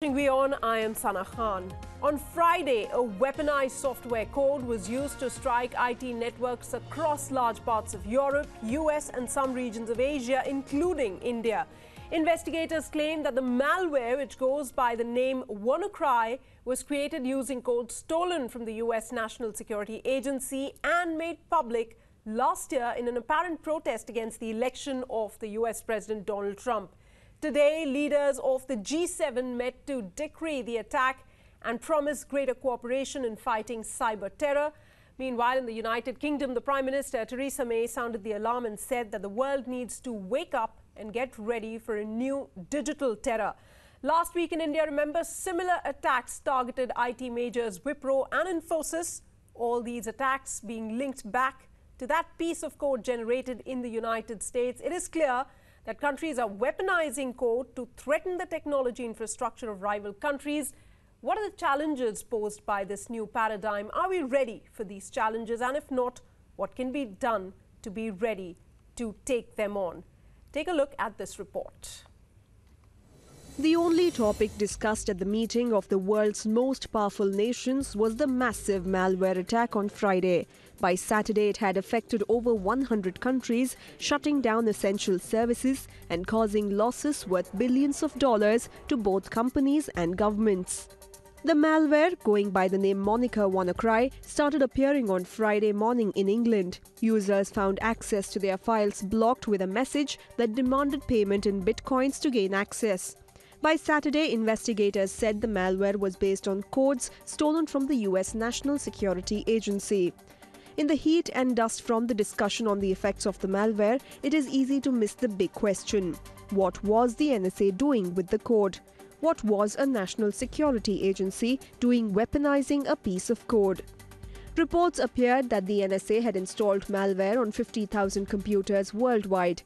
WION, I am Sana Khan. On Friday, a weaponized software code was used to strike IT networks across large parts of Europe, US and some regions of Asia, including India. Investigators claim that the malware, which goes by the name WannaCry, was created using code stolen from the US National Security Agency and made public last year in an apparent protest against the election of the US President Donald Trump. Today, leaders of the G7 met to decree the attack and promise greater cooperation in fighting cyber terror. Meanwhile, in the United Kingdom, the Prime Minister, Theresa May, sounded the alarm and said that the world needs to wake up and get ready for a new digital terror. Last week in India, remember, similar attacks targeted IT majors Wipro and Infosys, all these attacks being linked back to that piece of code generated in the United States. It is clear that countries are weaponizing code to threaten the technology infrastructure of rival countries. What are the challenges posed by this new paradigm? Are we ready for these challenges? And if not, what can be done to be ready to take them on? Take a look at this report. The only topic discussed at the meeting of the world's most powerful nations was the massive malware attack on Friday. By Saturday, it had affected over 100 countries, shutting down essential services and causing losses worth billions of dollars to both companies and governments. The malware, going by the name moniker WannaCry, started appearing on Friday morning in England. Users found access to their files blocked with a message that demanded payment in bitcoins to gain access. By Saturday, investigators said the malware was based on codes stolen from the US National Security Agency. In the heat and dust from the discussion on the effects of the malware, it is easy to miss the big question. What was the NSA doing with the code? What was a national security agency doing weaponizing a piece of code? Reports appeared that the NSA had installed malware on 50,000 computers worldwide.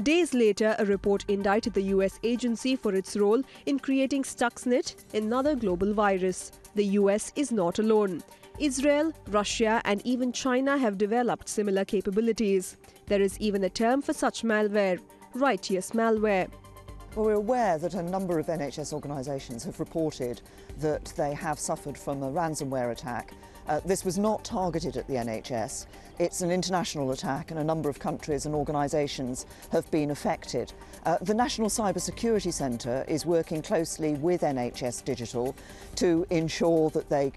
Days later, a report indicted the US agency for its role in creating Stuxnet, another global virus. The US is not alone. Israel, Russia and even China have developed similar capabilities. There is even a term for such malware, righteous malware. Well, we're aware that a number of NHS organisations have reported that they have suffered from a ransomware attack. This was not targeted at the NHS. It's an international attack and a number of countries and organisations have been affected. The National Cybersecurity Centre is working closely with NHS Digital to ensure that they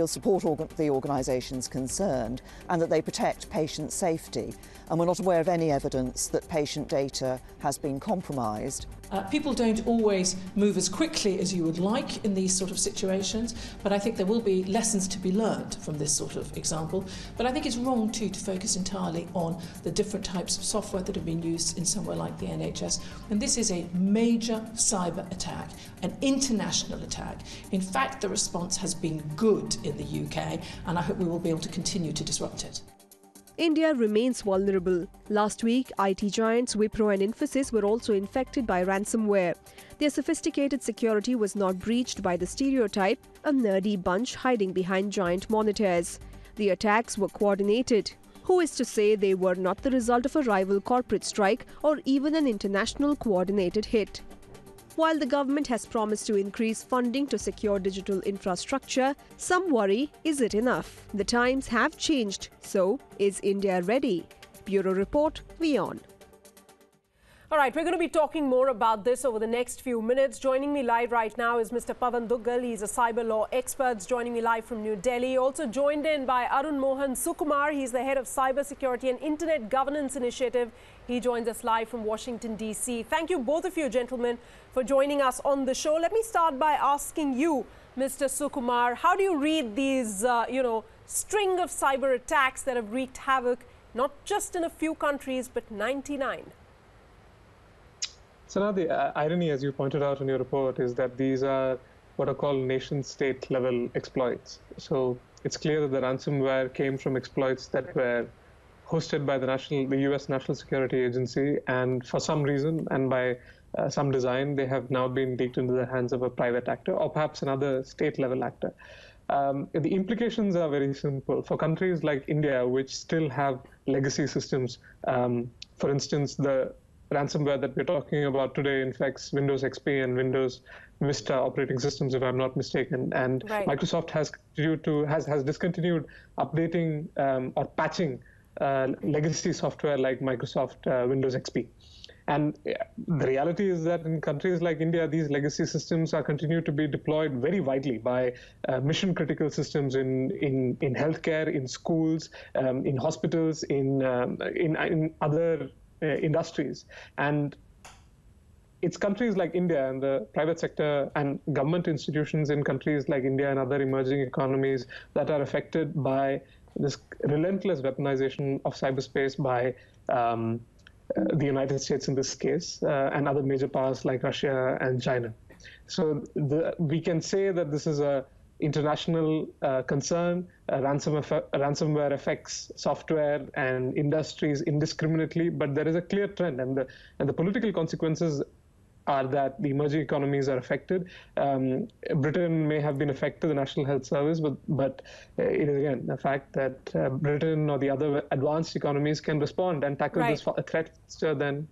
support the organisations concerned and that they protect patient safety. And we're not aware of any evidence that patient data has been compromised. People don't always move as quickly as you would like in these sort of situations, but I think there will be lessons to be learned from this sort of example. But I think it's wrong too to focus entirely on the different types of software that have been used in somewhere like the NHS. And this is a major cyber attack, an international attack. In fact, the response has been good in the UK, and I hope we will be able to continue to disrupt it. India remains vulnerable. Last week, IT giants Wipro and Infosys were also infected by ransomware. Their sophisticated security was not breached by the stereotype, a nerdy bunch hiding behind giant monitors. The attacks were coordinated. Who is to say they were not the result of a rival corporate strike or even an international coordinated hit? While the government has promised to increase funding to secure digital infrastructure, some worry, is it enough? The times have changed, so is India ready? Bureau Report, WION. All right, we're going to be talking more about this over the next few minutes. Joining me live right now is Mr. Pavan Duggal. He's a cyber law expert, joining me live from New Delhi. Also joined in by Arun Mohan Sukumar. He's the head of Cyber Security and Internet Governance Initiative. He joins us live from Washington, D.C. Thank you, both of you, gentlemen, for joining us on the show. Let me start by asking you, Mr. Sukumar, how do you read these, string of cyber attacks that have wreaked havoc, not just in a few countries, but 99? So now the irony, as you pointed out in your report, is that these are what are called nation-state level exploits. So it's clear that the ransomware came from exploits that were hosted by the US National Security Agency, and for some reason and by some design, they have now been leaked into the hands of a private actor or perhaps another state-level actor. The implications are very simple. For countries like India, which still have legacy systems, for instance, the ransomware that we're talking about today infects Windows XP and Windows Vista operating systems, if I'm not mistaken. And right. Microsoft has discontinued updating or patching legacy software like Microsoft Windows XP. And the reality is that in countries like India, these legacy systems are continued to be deployed very widely by mission-critical systems in healthcare, in schools, in hospitals, in other industries. And it's countries like India and the private sector and government institutions in countries like India and other emerging economies that are affected by this relentless weaponization of cyberspace by the United States in this case, and other major powers like Russia and China. So we can say that this is a international concern. Ransomware affects software and industries indiscriminately, but there is a clear trend, and the political consequences are that the emerging economies are affected. Britain may have been affected, the National Health Service, but it is again a fact that Britain or the other advanced economies can respond and tackle this threat faster than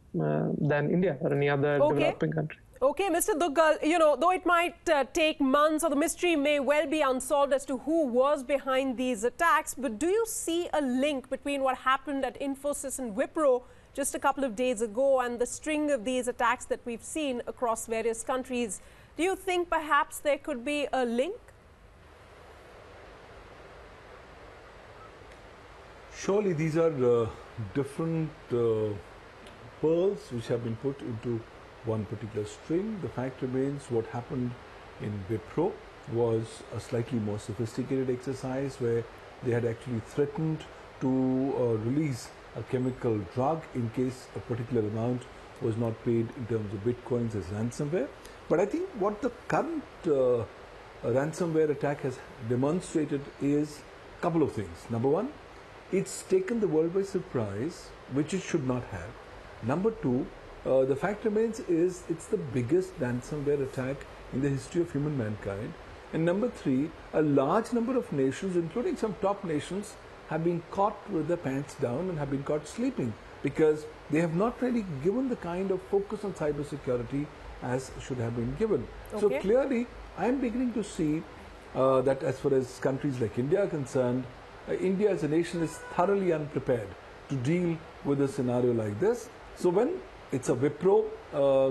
India or any other developing country. Okay, Mr. Duggal, though it might take months or the mystery may well be unsolved as to who was behind these attacks, but do you see a link between what happened at Infosys and Wipro just a couple of days ago and the string of these attacks that we've seen across various countries? Do you think perhaps there could be a link? Surely these are different pearls which have been put into one particular string. The fact remains what happened in Wipro was a slightly more sophisticated exercise where they had actually threatened to release a chemical drug in case a particular amount was not paid in terms of bitcoins as ransomware. But I think what the current ransomware attack has demonstrated is a couple of things. Number one, it's taken the world by surprise, which it should not have. Number two, the fact remains is it's the biggest ransomware attack in the history of human mankind. And number three, a large number of nations, including some top nations, have been caught with their pants down and have been caught sleeping because they have not really given the kind of focus on cybersecurity as should have been given. Okay. So clearly, I am beginning to see that as far as countries like India are concerned, India as a nation is thoroughly unprepared to deal with a scenario like this. So when it's a Wipro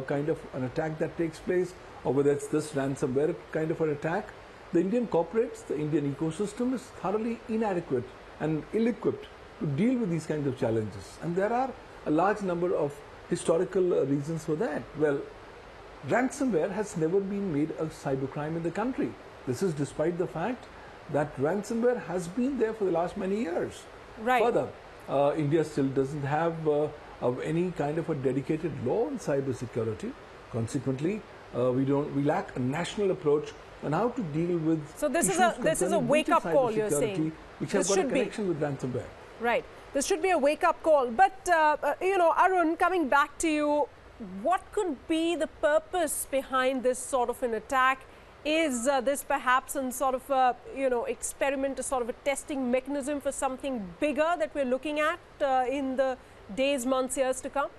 kind of an attack that takes place, or whether it's this ransomware kind of an attack, the Indian corporates, the Indian ecosystem is thoroughly inadequate and ill-equipped to deal with these kinds of challenges. And there are a large number of historical reasons for that. Well, ransomware has never been made a cybercrime in the country. This is despite the fact that ransomware has been there for the last many years. Right. Further, India still doesn't have any kind of a dedicated law on cybersecurity. Consequently, we lack a national approach on how to deal with. So this is a wake-up call, you're saying, which has got a connection with ransomware. Right. This should be a wake-up call. But Arun, coming back to you, what could be the purpose behind this sort of an attack? Is this perhaps some sort of a experiment, a sort of a testing mechanism for something bigger that we're looking at in the days, months, years to come?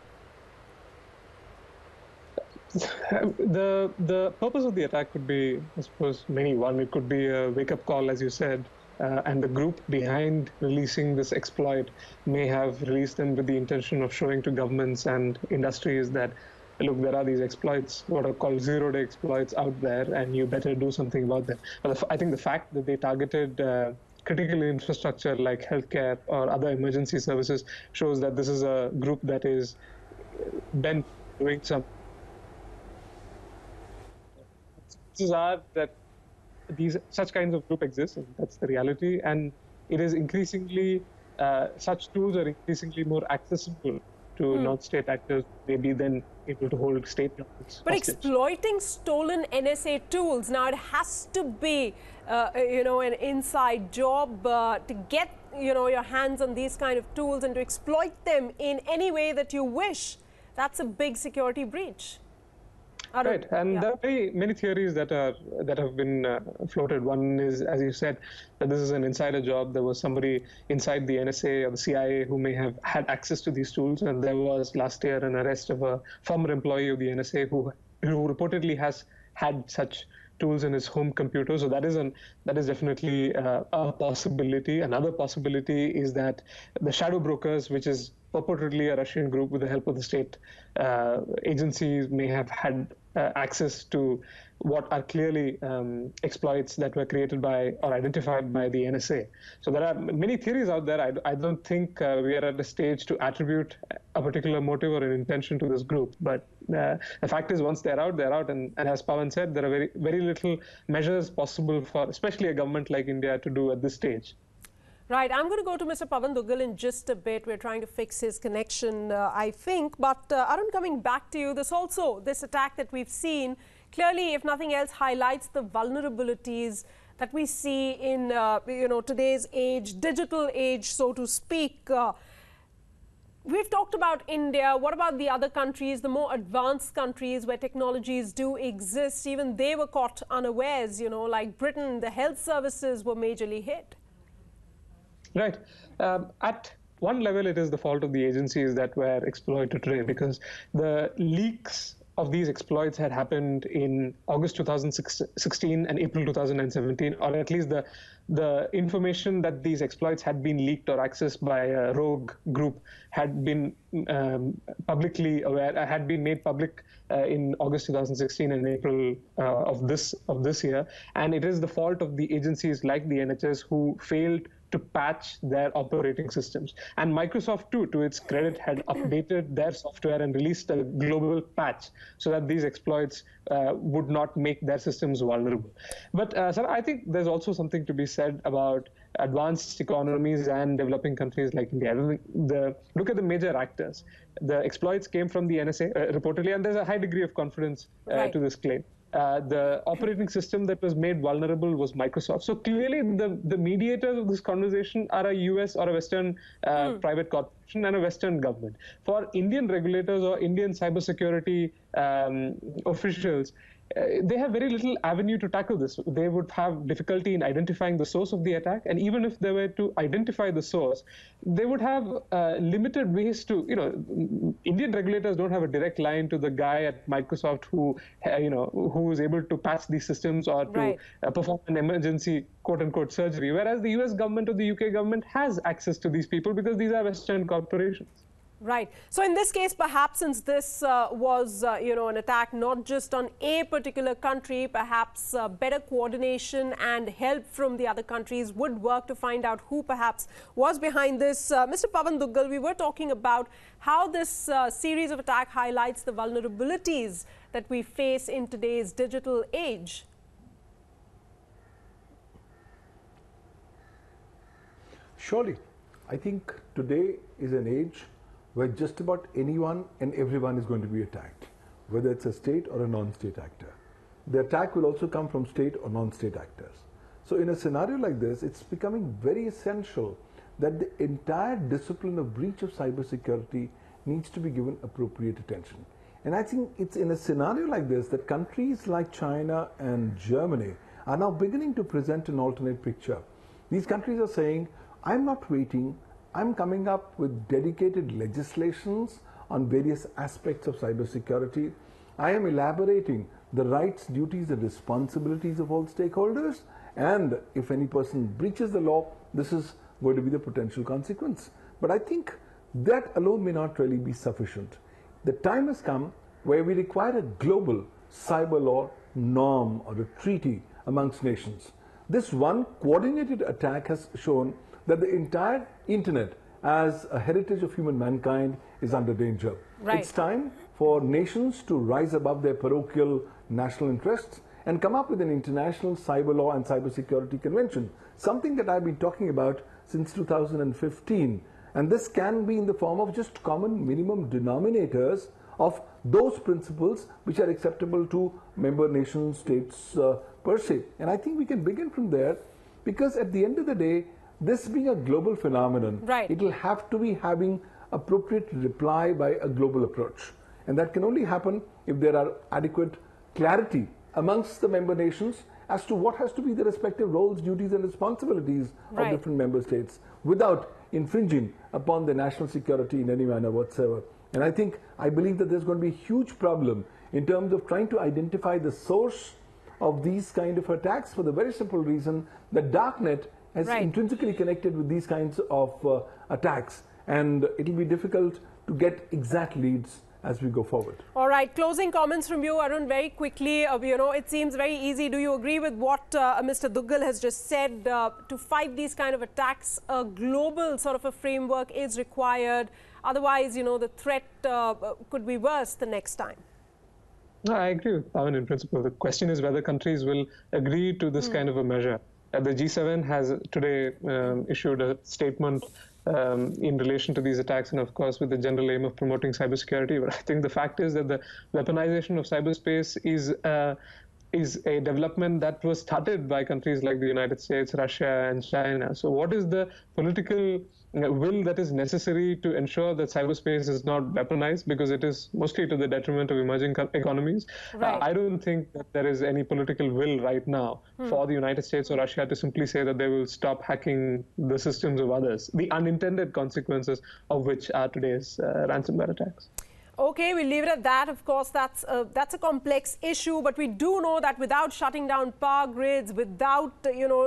The purpose of the attack could be, I suppose, many. One, it could be a wake-up call, as you said, and the group behind releasing this exploit may have released them with the intention of showing to governments and industries that, look, there are these exploits, what are called zero-day exploits out there, and you better do something about them. But I think the fact that they targeted critical infrastructure like healthcare or other emergency services shows that this is a group that is bent doing some. Chances are that such kinds of group exist, and that's the reality. And it is increasingly, such tools are increasingly more accessible to non-state actors, maybe then able to hold state governments. But exploiting stolen NSA tools, now it has to be, an inside job to get, your hands on these kind of tools and to exploit them in any way that you wish. That's a big security breach. Right, and there are many theories that have been floated. One is, as you said, that this is an insider job. There was somebody inside the NSA or the CIA who may have had access to these tools, and there was last year an arrest of a former employee of the NSA who reportedly has had such tools in his home computer. So that is definitely a possibility. Another possibility is that the shadow brokers, which is purportedly a Russian group with the help of the state agencies, may have had access to what are clearly exploits that were created by or identified by the NSA. So there are many theories out there. I don't think we are at a stage to attribute a particular motive or an intention to this group. But the fact is, once they're out, they're out. And as Pawan said, there are very little measures possible for, especially a government like India, to do at this stage. Right. I'm going to go to Mr. Pawan Duggal in just a bit. We're trying to fix his connection, I think. But Arun, coming back to you, this attack that we've seen, clearly, if nothing else, highlights the vulnerabilities that we see in today's age, digital age, so to speak. We've talked about India. What about the other countries, the more advanced countries where technologies do exist? Even they were caught unawares, like Britain. The health services were majorly hit. Right. At one level, it is the fault of the agencies that were exploited today, because the leaks of these exploits had happened in August 2016 and April 2017, or at least the information that these exploits had been leaked or accessed by a rogue group had been had been made public in August 2016 and April of this year. And it is the fault of the agencies like the NHS who failed to patch their operating systems. And Microsoft, too, to its credit, had updated their software and released a global patch so that these exploits would not make their systems vulnerable. But, sir, I think there's also something to be said about advanced economies and developing countries like India. Look at the major actors. The exploits came from the NSA, reportedly, and there's a high degree of confidence to this claim. The operating system that was made vulnerable was Microsoft. So clearly the mediators of this conversation are a US or a Western private corporation and a Western government. For Indian regulators or Indian cybersecurity officials, they have very little avenue to tackle this. They would have difficulty in identifying the source of the attack. And even if they were to identify the source, they would have limited ways to, Indian regulators don't have a direct line to the guy at Microsoft who is able to patch these systems or to perform an emergency quote-unquote surgery. Whereas the US government or the UK government has access to these people because these are Western corporations. Right. So in this case, perhaps since this was, an attack not just on a particular country, perhaps better coordination and help from the other countries would work to find out who perhaps was behind this. Mr. Pawan Duggal, we were talking about how this series of attacks highlights the vulnerabilities that we face in today's digital age. Surely. I think today is an age where just about anyone and everyone is going to be attacked, whether it's a state or a non-state actor. The attack will also come from state or non-state actors. So in a scenario like this, it's becoming very essential that the entire discipline of breach of cybersecurity needs to be given appropriate attention. And I think it's in a scenario like this that countries like China and Germany are now beginning to present an alternate picture. These countries are saying, I'm not waiting, I'm coming up with dedicated legislations on various aspects of cybersecurity. I am elaborating the rights, duties, and responsibilities of all stakeholders. And if any person breaches the law, this is going to be the potential consequence. But I think that alone may not really be sufficient. The time has come where we require a global cyber law norm or a treaty amongst nations. This one coordinated attack has shown that the entire internet as a heritage of human mankind is under danger. Right. It's time for nations to rise above their parochial national interests and come up with an international cyber law and cybersecurity convention, something that I've been talking about since 2015. And this can be in the form of just common minimum denominators of those principles which are acceptable to member nation states per se. And I think we can begin from there, because at the end of the day, this being a global phenomenon, it will have to be having appropriate reply by a global approach. And that can only happen if there are adequate clarity amongst the member nations as to what has to be the respective roles, duties and responsibilities of different member states without infringing upon the national security in any manner whatsoever. And I believe that there's going to be a huge problem in terms of trying to identify the source of these kind of attacks, for the very simple reason that darknet is intrinsically connected with these kinds of attacks, and it will be difficult to get exact leads as we go forward. All right, closing comments from you, Arun, very quickly. It seems very easy. Do you agree with what Mr. Duggal has just said? To fight these kind of attacks, a global sort of a framework is required. Otherwise, the threat could be worse the next time. No, I agree with Pawan in principle. The question is whether countries will agree to this kind of a measure. The G7 has today issued a statement in relation to these attacks, and of course with the general aim of promoting cybersecurity. But I think the fact is that the weaponization of cyberspace is a development that was started by countries like the United States, Russia and China. So what is the political will that is necessary to ensure that cyberspace is not weaponized, because it is mostly to the detriment of emerging economies? I don't think that there is any political will right now for the United States or Russia to simply say that they will stop hacking the systems of others, the unintended consequences of which are today's ransomware attacks. Okay, we'll leave it at that. Of course, that's a complex issue, but we do know that without shutting down power grids, without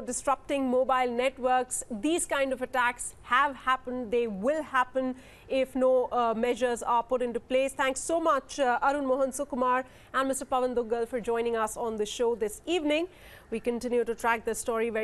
disrupting mobile networks, these kind of attacks have happened. They will happen if no measures are put into place. Thanks so much, Arun Mohan Sukumar and Mr. Pawan Duggal, for joining us on the show this evening. We continue to track this story very